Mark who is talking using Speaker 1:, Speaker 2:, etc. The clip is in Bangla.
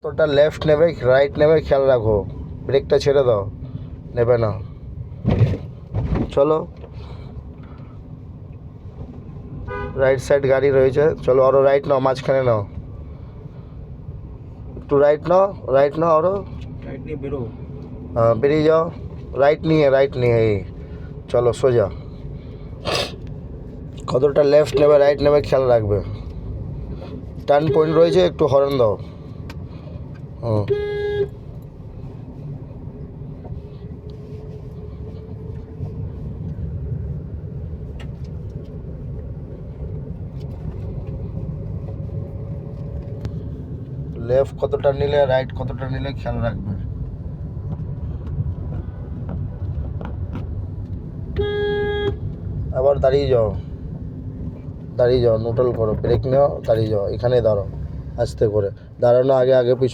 Speaker 1: কতটা লেফট নেবে রাইট নেবে খেয়াল রাখো, ব্রেকটা ছেড়ে দাও, নেবে না। চলো, রাইট সাইড গাড়ি রয়েছে, চলো আরও রাইট নাও, মাঝখানে নাও, একটু রাইট নাও আরও,
Speaker 2: রাইট নিয়ে বেরো।
Speaker 1: হ্যাঁ বেরিয়ে যাও, রাইট নিয়ে এই চলো সোজা। কতটা লেফট নেবে রাইট নেবে খেয়াল রাখবে। টার্ন পয়েন্ট রয়েছে, একটু হর্ন দাও। হুম, লেফট কতটা নিলে রাইট কতটা নিলে খেয়াল রাখবে। আবার দাঁড়িয়ে যাও, নিউট্রাল করো, ব্রেক নাও, দাঁড়িয়ে যাও, এখানে দাঁড়াও, আস্তে করে দাঁড়ানো, আগে পিছু